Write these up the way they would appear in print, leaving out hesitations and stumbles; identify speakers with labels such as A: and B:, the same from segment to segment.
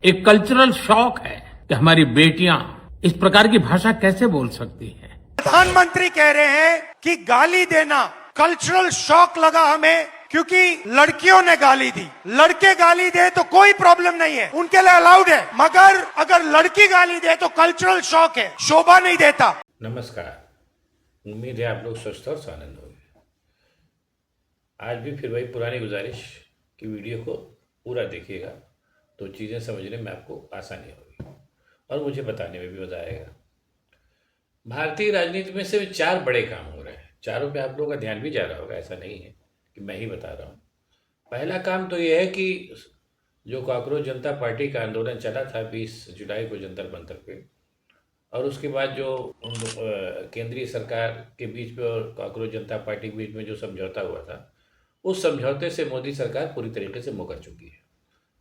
A: एक cultural shock है कि हमारी बेटियां इस प्रकार की भाषा कैसे बोल सकती हैं।
B: प्रधानमंत्री कह रहे हैं कि गाली देना कल्चरल शॉक लगा हमें, क्योंकि लड़कियों ने गाली दी। लड़के गाली दे तो कोई प्रॉब्लम नहीं है, उनके लिए अलाउड है, मगर अगर लड़की गाली दे तो कल्चरल शॉक है, शोभा नहीं देता।
C: नमस्कार, उम्मीद है आप लोग स्वस्थ और आनंद होंगे। आज भी फिर वही पुरानी गुजारिश कि वीडियो को पूरा देखिएगा तो चीज़ें समझने में आपको आसानी होगी और मुझे बताने में भी मजा आएगा। भारतीय राजनीति में सिर्फ 4 बड़े काम हो रहे हैं। चारों पे आप लोगों का ध्यान भी जा रहा होगा, ऐसा नहीं है कि मैं ही बता रहा हूँ। पहला काम तो ये है कि जो कॉकरोच जनता पार्टी का आंदोलन चला था 20 जुलाई को जंतर मंतर पे, और उसके बाद जो केंद्रीय सरकार के बीच में और कॉकरोच जनता पार्टी के बीच में जो समझौता हुआ था, उस समझौते से मोदी सरकार पूरी तरीके से मुकर चुकी है।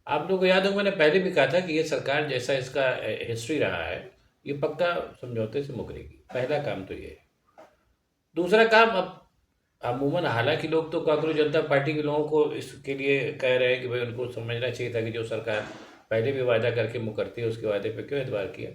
C: आप लोगों को याद होगा, मैंने पहले भी कहा था कि ये सरकार जैसा इसका हिस्ट्री रहा है, ये पक्का समझौते से मुकरेगी। पहला काम तो ये है। दूसरा काम, अब अमूमन हालांकि लोग तो कॉकरोच जनता पार्टी के लोगों को इसके लिए कह रहे हैं कि भाई उनको समझना चाहिए था कि जो सरकार पहले भी वायदा करके मुकरती है उसके वायदे पे क्यों एतबार किया।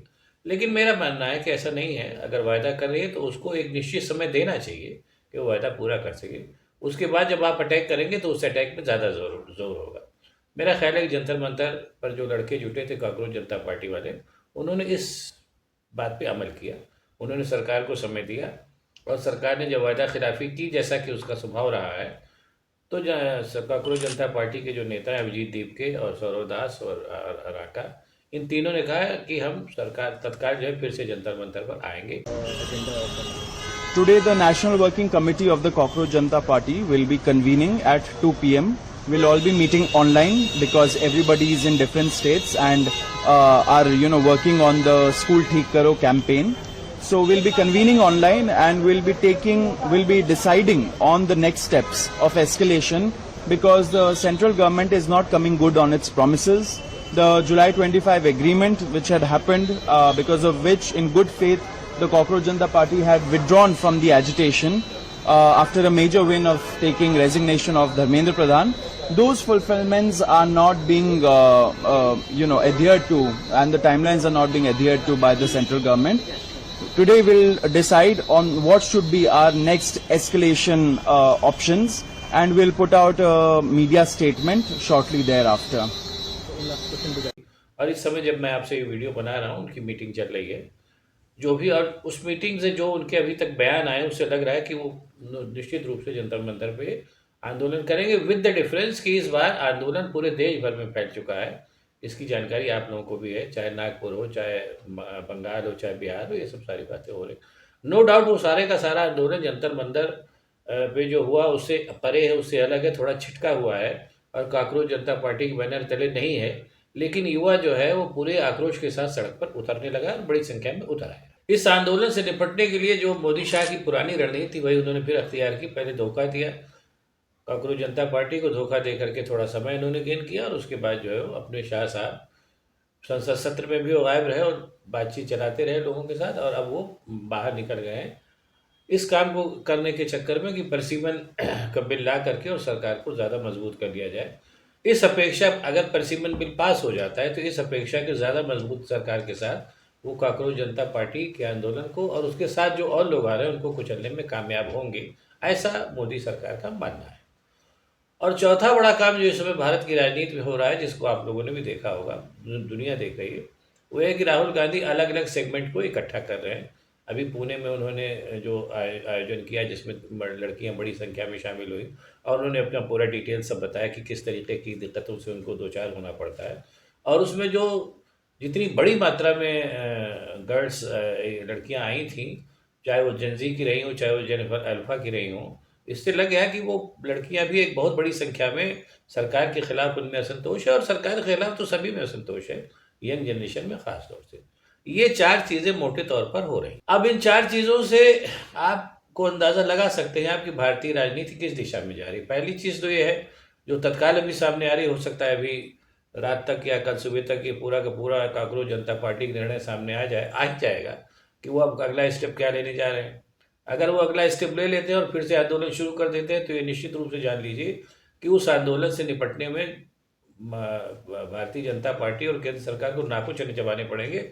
C: लेकिन मेरा मानना है कि ऐसा नहीं है। अगर वायदा कर रही है तो उसको एक निश्चित समय देना चाहिए कि वो वायदा पूरा कर सके। उसके बाद जब आप अटैक करेंगे तो उस अटैक में ज़्यादा जोर होगा। मेरा ख्याल है कि जंतर मंतर पर जो लड़के जुटे थे कॉकरोच जनता पार्टी वाले, उन्होंने इस बात पे अमल किया। उन्होंने सरकार को समय दिया और सरकार ने जब वायदा खिलाफी की, जैसा कि उसका स्वभाव रहा है, तो कॉकरोच जनता पार्टी के जो नेता हैं अभिजीत दीपके और सौरव दास और राका, इन तीनों ने कहा कि हम सरकार तत्काल जो है फिर से जंतर मंतर पर आएंगे।
D: Today, the National Working Committee of the Cockroach Janta Party will be convening at 2 p.m. We'll all be meeting online because everybody is in different states and are working on the School Theek Karo campaign. So we'll be convening online and we'll be deciding on the next steps of escalation because the central government is not coming good on its promises. The July 25 agreement which had happened, because of which in good faith the Cockroach Janta Party had withdrawn from the agitation after a major win of taking resignation of Dharmendra Pradhan. Those fulfillments are not being adhered to, and the timelines are not being adhered to by the central government. Today we'll decide on what should be our next escalation options, and we'll put out a media statement shortly thereafter.
C: और इस समय जब मैं आपसे ये video बना रहा हूँ, उनकी मीटिंग चल रही है जो भी, और उस मीटिंग से जो उनके अभी तक बयान आए उससे लग रहा है कि वो निश्चित रूप से जंतर मंतर पे आंदोलन करेंगे, विद द डिफरेंस कि इस बार आंदोलन पूरे देश भर में फैल चुका है। इसकी जानकारी आप लोगों को भी है, चाहे नागपुर हो, चाहे बंगाल हो, चाहे बिहार हो, ये सब सारी बातें हो रही। नो डाउट वो सारे का सारा आंदोलन जंतर मंतर पे जो हुआ उससे परे है, उससे अलग है, थोड़ा छिटका हुआ है और कॉकरोच जनता पार्टी के बैनर तले नहीं है। लेकिन युवा जो है वो पूरे आक्रोश के साथ सड़क पर उतरने लगा और बड़ी संख्या में उतर आया। इस आंदोलन से निपटने के लिए जो मोदी शाह की पुरानी रणनीति वही उन्होंने फिर अख्तियार की। पहले धोखा दिया, कॉकरोच जनता पार्टी को धोखा दे करके थोड़ा समय इन्होंने गेन किया और उसके बाद जो है वो अपने शाह साहब संसद सत्र में भी वो गायब रहे और बातचीत चलाते रहे लोगों के साथ, और अब वो बाहर निकल गए हैं इस काम को करने के चक्कर में कि परसिमन का बिल ला करके और सरकार को ज़्यादा मजबूत कर दिया जाए। इस अपेक्षा, अगर परसिमन बिल पास हो जाता है तो इस अपेक्षा के ज़्यादा मजबूत सरकार के साथ वो कॉकरोच जनता पार्टी के आंदोलन को और उसके साथ जो और लोग आ रहे हैं उनको कुचलने में कामयाब होंगे, ऐसा मोदी सरकार का मानना है। और चौथा बड़ा काम जो इस समय भारत की राजनीति में हो रहा है, जिसको आप लोगों ने भी देखा होगा, दुनिया देख रही है, वो है कि राहुल गांधी अलग अलग सेगमेंट को इकट्ठा कर रहे हैं। अभी पुणे में उन्होंने जो आयोजन किया जिसमें लड़कियां बड़ी संख्या में शामिल हुई और उन्होंने अपना पूरा डिटेल सब बताया कि किस तरीके की दिक्कतों से उनको दो चार होना पड़ता है। और उसमें जो जितनी बड़ी मात्रा में गर्ल्स लड़कियां आई थी, चाहे वो जेनजी की रही हों, चाहे वो जेनिफर अल्फा की रही हों, इससे लग गया कि वो लड़कियां भी एक बहुत बड़ी संख्या में सरकार के खिलाफ उनमें असंतोष है, और सरकार के खिलाफ तो सभी में असंतोष है, यंग जनरेशन में खास तौर से। ये 4 चीज़ें मोटे तौर पर हो रही। अब इन 4 चीज़ों से आपको अंदाज़ा लगा सकते हैं आपकी भारतीय राजनीति किस दिशा में जा रही है। पहली चीज़ तो ये है जो तत्काल अभी सामने आ रही, हो सकता है अभी रात तक या कल सुबह तक ये पूरा का पूरा कॉकरोच जनता पार्टी का निर्णय सामने आ जाएगा कि वो अब अगला स्टेप क्या लेने जा रहे हैं। अगर वो अगला स्टेप ले लेते हैं और फिर से आंदोलन शुरू कर देते हैं तो ये निश्चित रूप से जान लीजिए कि उस आंदोलन से निपटने में भारतीय जनता पार्टी और केंद्र सरकार को नाकू चने चबाने पड़ेंगे,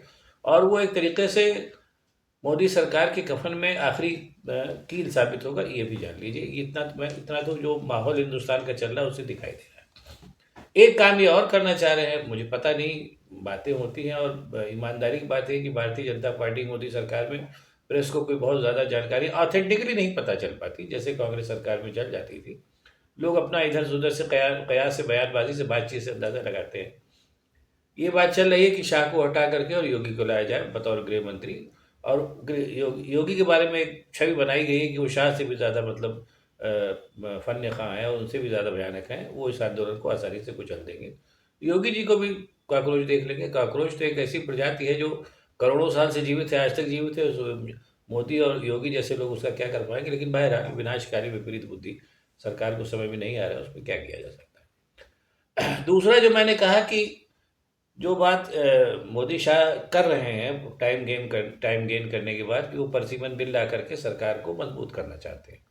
C: और वो एक तरीके से मोदी सरकार के कफन में आखिरी कील साबित होगा, ये भी जान लीजिए। इतना तो जो माहौल हिंदुस्तान का चल रहा है उससे दिखाई दे रहा है। एक काम ये और करना चाह रहे हैं, मुझे पता नहीं, बातें होती हैं और ईमानदारी की बात है कि भारतीय जनता पार्टी मोदी सरकार में प्रेस को कोई बहुत ज़्यादा जानकारी ऑथेंटिकली नहीं पता चल पाती, जैसे कांग्रेस सरकार में चल जाती थी। लोग अपना इधर से उधर से कयास से बयानबाजी से बातचीत से अंदाजा लगाते हैं। ये बात चल रही है कि शाह को हटा करके और योगी को लाया जाए बतौर गृह मंत्री, और योगी के बारे में एक छवि बनाई गई है कि वो शाह से भी ज़्यादा मतलब फन खां हैं और उनसे भी ज़्यादा भयानक हैं, वो इस आंदोलन को आसानी से कुचल देंगे। योगी जी को भी कॉकरोच देख लेंगे। कॉकरोच तो एक ऐसी प्रजाति है जो करोड़ों साल से जीवित है, आज तक जीवित है। मोदी और योगी जैसे लोग उसका क्या कर पाएंगे, लेकिन बहरहाल विनाशकारी विपरीत बुद्धि सरकार को समझ में नहीं आ रहा है, उसमें क्या किया जा सकता है। दूसरा जो मैंने कहा कि जो बात मोदी शाह कर रहे हैं टाइम गेन करने के बाद, कि वो परसिमन बिल ला करके सरकार को मजबूत करना चाहते हैं,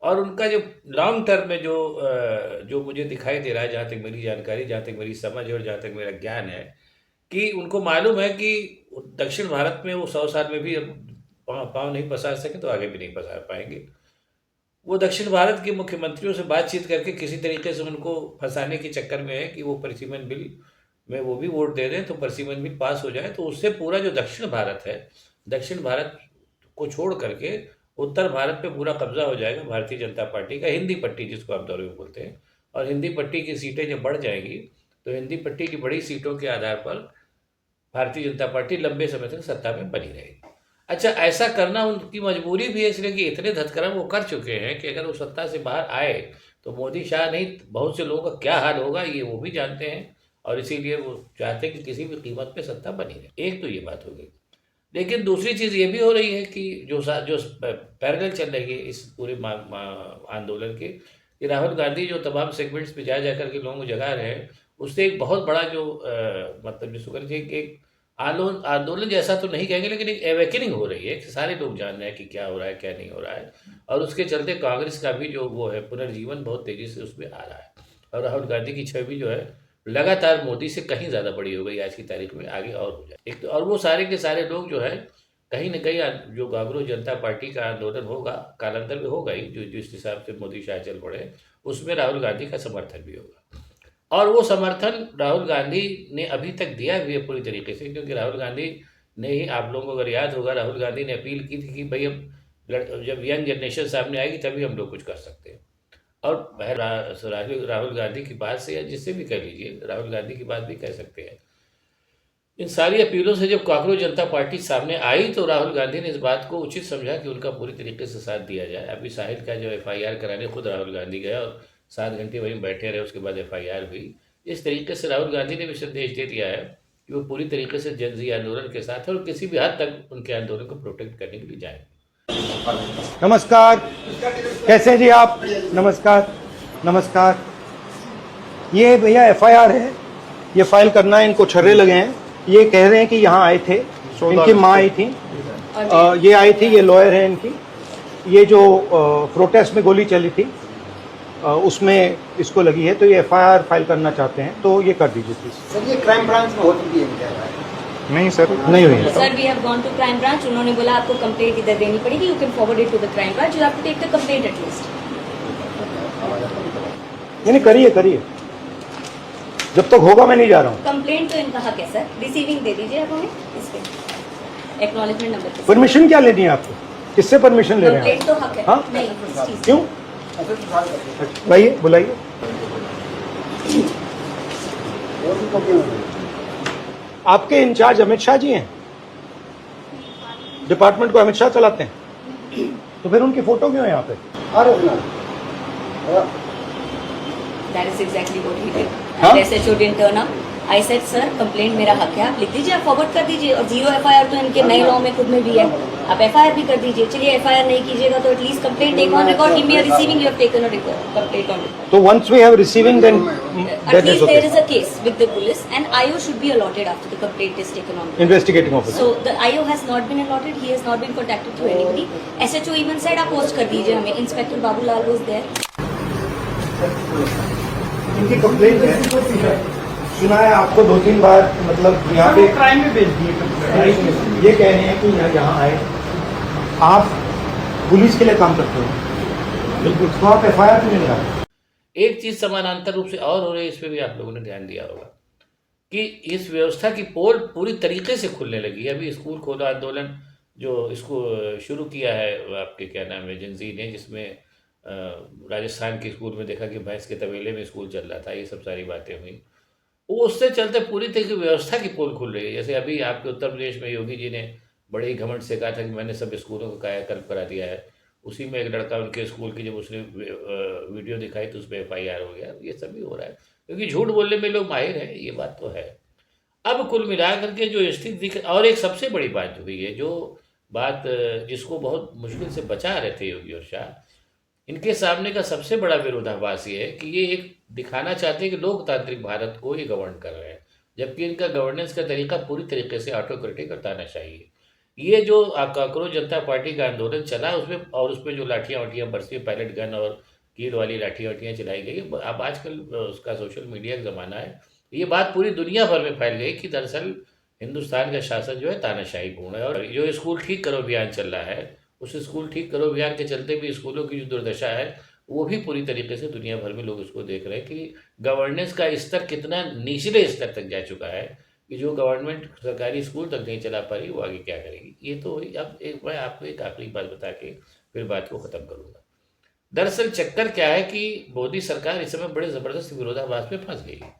C: और उनका जो लॉन्ग टर्म में जो मुझे दिखाई दे रहा है, जहाँ तक मेरी जानकारी, जहाँ तक मेरी समझ और जहाँ तक मेरा ज्ञान है, कि उनको मालूम है कि दक्षिण भारत में वो 100 साल में भी पाँव नहीं पसार सके तो आगे भी नहीं पसार पाएंगे। वो दक्षिण भारत के मुख्यमंत्रियों से बातचीत करके किसी तरीके से उनको फंसाने के चक्कर में है कि वो परसिमन बिल में वो भी वोट दे दें, तो परसिमन बिल पास हो जाए, तो उससे पूरा जो दक्षिण भारत है, दक्षिण भारत को छोड़ करके उत्तर भारत पे पूरा कब्जा हो जाएगा भारतीय जनता पार्टी का। हिंदी पट्टी जिसको आप दौरे में बोलते हैं, और हिंदी पट्टी की सीटें जब बढ़ जाएंगी तो हिंदी पट्टी की बड़ी सीटों के आधार पर भारतीय जनता पार्टी लंबे समय तक सत्ता में बनी रहेगी। अच्छा, ऐसा करना उनकी मजबूरी भी है, इसलिए कि इतने धतकर्म वो कर चुके हैं कि अगर वो सत्ता से बाहर आए तो मोदी शाह नहीं, बहुत से लोगों का क्या हाल होगा ये वो भी जानते हैं, और इसीलिए वो चाहते हैं कि किसी भी कीमत पे सत्ता बनी रहे। एक तो ये बात हो गई, लेकिन दूसरी चीज़ ये भी हो रही है कि जो पैरेलल चल रही है इस पूरे आंदोलन के, कि राहुल गांधी जो तमाम सेगमेंट्स पे जा कर के लोगों को जगा रहे हैं, उससे एक बहुत बड़ा जो मतलब जिसको कह लीजिए एक आंदोलन जैसा तो नहीं कहेंगे, लेकिन एक एवेकनिंग हो रही है कि सारे लोग जान रहे हैं कि क्या हो रहा है क्या नहीं हो रहा है, और उसके चलते कांग्रेस का भी जो वो है पुनर्जीवन बहुत तेज़ी से उसमें आ रहा है, और राहुल गांधी की छवि जो है लगातार मोदी से कहीं ज़्यादा बड़ी हो गई आज की तारीख में, आगे और हो जाए एक तो। और वो सारे के सारे लोग जो है कहीं ना कहीं जो कांग्रेस जनता पार्टी का आंदोलन होगा, कालांतर में होगा ही, जो जिस हिसाब से मोदी शाह चल पड़े, उसमें राहुल गांधी का समर्थन भी होगा, और वो समर्थन राहुल गांधी ने अभी तक दिया भी है पूरी तरीके से, क्योंकि राहुल गांधी ने ही, आप लोगों को अगर याद होगा, राहुल गांधी ने अपील की थी कि भाई अब जब यंग जनरेशन सामने आएगी तभी हम लोग कुछ कर सकते हैं। और राहुल गांधी की बात से, या जिससे भी कह लीजिए, राहुल गांधी की बात भी कह सकते हैं, इन सारी अपीलों से जब कांग्रेस जनता पार्टी सामने आई तो राहुल गांधी ने इस बात को उचित समझा कि उनका पूरी तरीके से साथ दिया जाए। अभी साहिल का जो FIR कराने खुद राहुल गांधी गया और 7 घंटे वहीं बैठे रहे, उसके बाद FIR हुई। इस तरीके से राहुल गांधी ने भी संदेश दे दिया है कि वो पूरी तरीके से जनजी आंदोलन के साथ है और किसी भी हद तक उनके आंदोलन को प्रोटेक्ट करने के लिए जाएंगे।
E: नमस्कार, कैसे हैं जी आप? नमस्कार नमस्कार। ये भैया FIR है, ये फाइल करना है, इनको छर्रे लगे हैं। ये कह रहे हैं कि यहाँ आए थे, इनकी माँ आई थी, ये आई थी, ये लॉयर है इनकी। ये जो प्रोटेस्ट में गोली चली थी उसमें इसको लगी है, तो ये FIR फाइल करना चाहते हैं, तो ये कर दीजिए प्लीज।
F: सर, ये क्राइम ब्रांच में हो चुकी है क्या?
E: नहीं सर, नहीं हुई है।
G: Sir, we have gone to crime branch. उन्होंने बोला आपको कंप्लेंट इधर देनी पड़ेगी, you can forward it to the crime branch, you have to take the complaint at least.
E: यानी करिए करिए, जब तक होगा मैं नहीं जा रहा हूँ।
G: कंप्लेंट तो इनका हक है सर, रिसीविंग दे दीजिए आप हमें इस पे एक्नॉलेजमेंट नंबर पे।
E: परमिशन क्या लेनी है आपको? किससे परमिशन ले रहे हैं?
G: कंप्लेंट तो हक है।
E: हाँ?
G: नहीं, इस चीज़
E: क्यों? बुलाइए बुलाइए। आपके इंचार्ज अमित शाह जी हैं? डिपार्टमेंट को अमित शाह चलाते हैं, तो फिर उनकी फोटो क्यों है यहाँ पे?
G: That is exactly what he did.
E: हाँ?
G: SHO didn't turn up. I said sir complaint मेरा हक है, आप लिख दीजिए, आप फॉरवर्ड कर दीजिए। और 0 FIR तो इनके नए लॉ में खुद में भी है, आप FIR भी कर दीजिए। चलिए FIR नहीं कीजिएगा तो at least complaint take on record, give me a receiving, you have taken a complaint on record.
E: तो once we have receiving then
G: At
E: that is
G: least there
E: okay.
G: is a case with the police and IO should be allotted after the complaint is taken on.
E: Investigating officer.
G: So the IO has not been allotted, he has not been contacted through anybody. SHO even said आप post कर दीजिए हमें, inspector Babulal was there.
E: इनकी complaint है, सुना है आपको 2-3 बार, मतलब यहाँ पे क्राइम में भेज दिए। ये कह रहे हैं कि यहाँ आए, आप पुलिस के लिए काम करते हो, बिल्कुल, तो आप FIR क्यों नहीं लगाते?
C: एक चीज समानांतर रूप से और हो रही है, इस पे भी आप लोगों ने ध्यान दिया होगा कि इस व्यवस्था की पोल पूरी तरीके से खुलने लगी है। अभी स्कूल खोलो आंदोलन जो इसको शुरू किया है आपके क्या नाम है जेंजी ने, जिसमें राजस्थान के स्कूल में देखा कि भैंस के तबेले में स्कूल चल रहा था, ये सब सारी बातें हुई। वो उससे चलते पूरी तरीके व्यवस्था की पोल खुल रही है। जैसे अभी आपके उत्तर प्रदेश में योगी जी ने बड़े ही घमंड से कहा था कि मैंने सब स्कूलों को कायाकल्प करा दिया है। उसी में एक लड़का उनके स्कूल की जब उसने वीडियो दिखाई तो उस पर FIR हो गया। ये सब भी हो रहा है क्योंकि झूठ बोलने में लोग माहिर हैं, ये बात तो है। अब कुल मिलाकर के जो स्थिति दिख, और एक सबसे बड़ी बात जो हुई है, जो बात जिसको बहुत मुश्किल से बचा रहे थे योगी और शाह, इनके सामने का सबसे बड़ा विरोधाभास ये है कि ये एक दिखाना चाहते हैं कि लोकतांत्रिक भारत को ये गवर्न कर रहे हैं, जबकि इनका गवर्नेंस का तरीका पूरी तरीके से ऑटोक्रेटिक और तानाशाही है। ये जो कांग्रेस जनता पार्टी का आंदोलन चला उसमें, और उसमें जो लाठियाँ वाठियाँ बरसी, पैलेट गन और कील वाली लाठियाँ वाठियाँ चलाई गई, अब आजकल उसका सोशल मीडिया का ज़माना है, ये बात पूरी दुनिया भर में फैल गई कि दरअसल हिंदुस्तान का शासन जो है तानाशाही पूर्ण है। और जो स्कूल ठीक करो अभियान चल रहा है, उस स्कूल ठीक करो अभियान के चलते भी स्कूलों की जो दुर्दशा है वो भी पूरी तरीके से दुनिया भर में लोग उसको देख रहे हैं कि गवर्नेंस का स्तर कितना निचले स्तर तक जा चुका है कि जो गवर्नमेंट सरकारी स्कूल तक नहीं चला पा रही वो आगे क्या करेगी। ये तो अब एक मैं आपको एक आखिरी बात बता के फिर बात को ख़त्म करूँगा। दरअसल चक्कर क्या है कि मोदी सरकार इस समय बड़े ज़बरदस्त विरोधाभास में फंस गई है।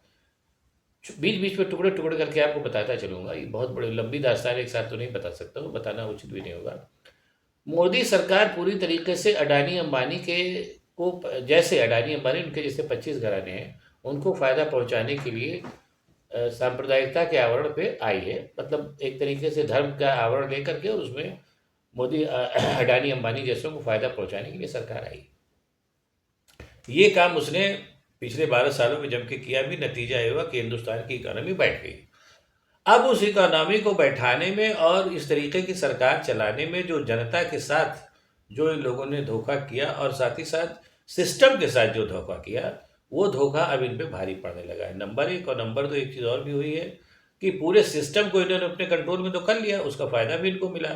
C: बीच बीच में टुकड़े टुकड़े करके आपको बताता चलूँगा, ये बहुत बड़ी लंबी दास्तान एक साथ तो नहीं बता सकता हूँ, बताना उचित भी नहीं होगा। मोदी सरकार पूरी तरीके से अडानी अंबानी के को, जैसे अडानी अंबानी उनके जैसे 25 घराने हैं, उनको फ़ायदा पहुंचाने के लिए सांप्रदायिकता के आवरण पे आई है। मतलब एक तरीके से धर्म का आवरण लेकर के और उसमें मोदी अडानी अंबानी जैसों को फ़ायदा पहुंचाने के लिए सरकार आई। ये काम उसने पिछले 12 सालों में जम के किया भी, नतीजा ये हुआ कि हिंदुस्तान की इकोनॉमी बैठ गई। अब उस इकोनॉमी को बैठाने में और इस तरीके की सरकार चलाने में जो जनता के साथ जो इन लोगों ने धोखा किया और साथ ही साथ सिस्टम के साथ जो धोखा किया, वो धोखा अब इन पे भारी पड़ने लगा है। नंबर 1 और नंबर 2 एक चीज़ और भी हुई है कि पूरे सिस्टम को इन्होंने अपने कंट्रोल में तो कर लिया, उसका फ़ायदा भी इनको मिला।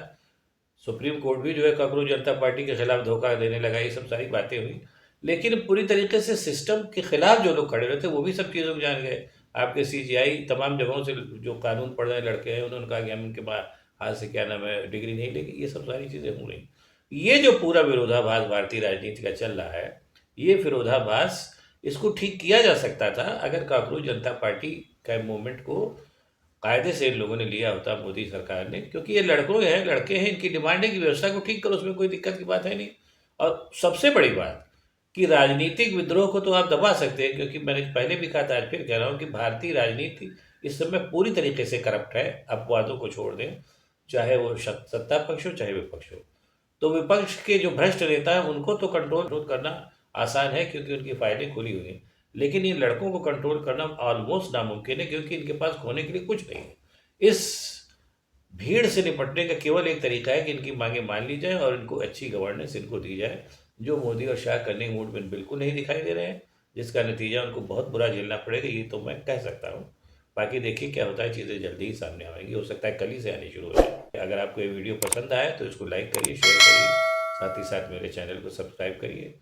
C: सुप्रीम कोर्ट भी जो है कांग्रेस जनता पार्टी के खिलाफ धोखा देने लगा, ये सब सारी बातें हुई। लेकिन पूरी तरीके से सिस्टम के खिलाफ जो लोग खड़े रहते वो भी सब चीज़ों को जान गए। आपके CGI तमाम जगहों से जो कानून पढ़ रहे लड़के हैं उन्होंने कहा कि हम इनके हाथ से क्या नाम है डिग्री नहीं लेंगे। ये सब सारी चीज़ें हो रही। ये जो पूरा विरोधाभास भारतीय राजनीति का चल रहा है, ये विरोधाभास इसको ठीक किया जा सकता था अगर कांग्रेस जनता पार्टी का मूवमेंट को कायदे से इन लोगों ने लिया होता, मोदी सरकार ने। क्योंकि ये लड़के हैं, इनकी डिमांड है कि व्यवस्था को ठीक करो, उसमें कोई दिक्कत की बात है नहीं। और सबसे बड़ी बात कि राजनीतिक विद्रोह को तो आप दबा सकते हैं, क्योंकि मैंने पहले भी कहा था, आज फिर कह रहा हूँ कि भारतीय राजनीति इस समय पूरी तरीके से करप्ट है। अपवादों को छोड़ दें, चाहे वो सत्ता पक्ष हो चाहे विपक्ष हो, तो विपक्ष के जो भ्रष्ट नेता हैं उनको तो कंट्रोल करना आसान है क्योंकि उनकी फाइलें खुली हुई हैं। लेकिन इन लड़कों को कंट्रोल करना ऑलमोस्ट नामुमकिन है, क्योंकि इनके पास खोने के लिए कुछ नहीं है। इस भीड़ से निपटने का केवल एक तरीका है कि इनकी मांगे मान ली जाए और इनको अच्छी गवर्नेंस इनको दी जाए, जो मोदी और शाह करने के मूड में बिल्कुल नहीं दिखाई दे रहे हैं, जिसका नतीजा उनको बहुत बुरा झेलना पड़ेगा। ये तो मैं कह सकता हूँ। बाकी देखिए क्या होता है, चीज़ें जल्दी ही सामने आएंगी, हो सकता है कल ही से आनी शुरू हो जाए। अगर आपको ये वीडियो पसंद आए तो इसको लाइक करिए, शेयर करिए, साथ ही साथ मेरे चैनल को सब्सक्राइब करिए।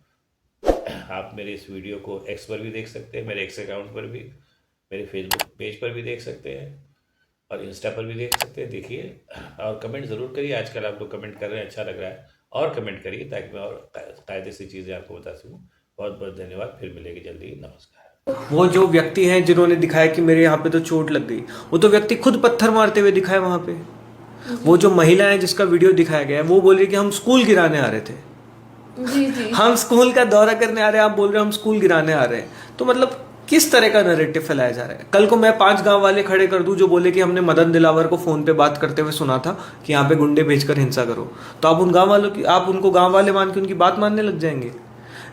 C: आप मेरे इस वीडियो को X पर भी देख सकते हैं, मेरे X अकाउंट पर भी, मेरे फेसबुक पेज पर भी देख सकते हैं और इंस्टा पर भी देख सकते हैं। देखिए और कमेंट ज़रूर करिए। आजकल आप लोग कमेंट कर रहे हैं, अच्छा लग रहा है, और कमेंट करिए ताकि मैं और कायदे से चीज़ें आपको बता सकूँ। बहुत बहुत धन्यवाद, फिर मिलेंगे जल्दी। नमस्कार।
H: वो जो व्यक्ति हैं जिन्होंने दिखाया कि मेरे यहाँ पे तो चोट लग गई, वो तो व्यक्ति खुद पत्थर मारते हुए दिखाए वहाँ पे। वो जो महिला है जिसका वीडियो दिखाया गया है, वो बोल रही कि हम स्कूल गिराने आ रहे थे। जी। हम स्कूल का दौरा करने आ रहे हैं, आप बोल रहे हैं हम स्कूल गिराने आ रहे हैं। तो मतलब किस तरह का नैरेटिव फैलाया जा रहा है। कल को मैं 5 गांव वाले खड़े कर दूं जो बोले कि हमने मदन दिलावर को फोन पे बात करते हुए सुना था कि यहाँ पे गुंडे भेजकर हिंसा करो, तो आप उन गांव वालों की, आप उनको गांव वाले मान के उनकी बात मानने लग जाएंगे।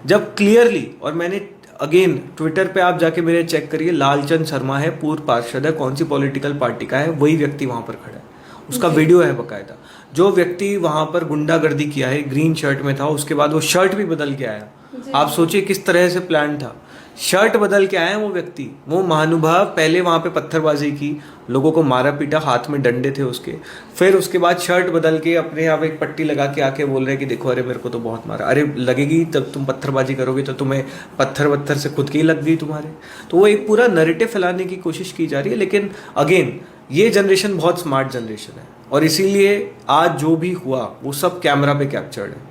H: जब क्लियरली, और मैंने अगेन ट्विटर पे आप जाके मेरे चेक करिए, लालचंद शर्मा है, पूर्व पार्षद है, कौन सी पॉलिटिकल पार्टी का है, वही व्यक्ति वहां पर खड़ा है, उसका वीडियो है बकायदा। जो व्यक्ति वहां पर गुंडागर्दी किया है, ग्रीन शर्ट में था, उसके बाद वो शर्ट भी बदल के आया। आप सोचिए किस तरह से प्लान था। शर्ट बदल के आए हैं वो व्यक्ति, वो महानुभाव। पहले वहां पे पत्थरबाजी की, लोगों को मारा पीटा, हाथ में डंडे थे उसके, फिर उसके बाद शर्ट बदल के अपने यहाँ पे एक पट्टी लगा के आके बोल रहे हैं कि देखो अरे मेरे को तो बहुत मारा। अरे लगेगी जब तुम पत्थरबाजी करोगे तो तुम्हें पत्थर से खुद की ही लग गई तुम्हारे। तो वो एक पूरा नैरेटिव फैलाने की कोशिश की जा रही है। लेकिन अगेन ये जनरेशन बहुत स्मार्ट जनरेशन है और इसीलिए आज जो भी हुआ वो सब कैमरा पे कैप्चर्ड है।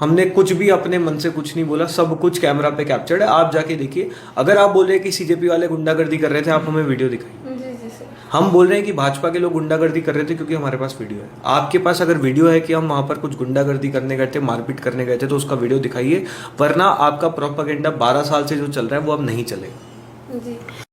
H: हमने कुछ भी अपने मन से कुछ नहीं बोला, सब कुछ कैमरा पे कैप्चर्ड है। आप जाके देखिए, अगर आप बोल रहे हैं कि सीजेपी वाले गुंडागर्दी कर रहे थे, आप हमें वीडियो दिखाइए। हम बोल रहे हैं कि भाजपा के लोग गुंडागर्दी कर रहे थे क्योंकि हमारे पास वीडियो है। आपके पास अगर वीडियो है कि हम वहां पर कुछ गुंडागर्दी करने गए थे, मारपीट करने गए थे, तो उसका वीडियो दिखाइए, वरना आपका प्रोपेगेंडा 12 साल से जो चल रहा है वो अब नहीं चलेगा।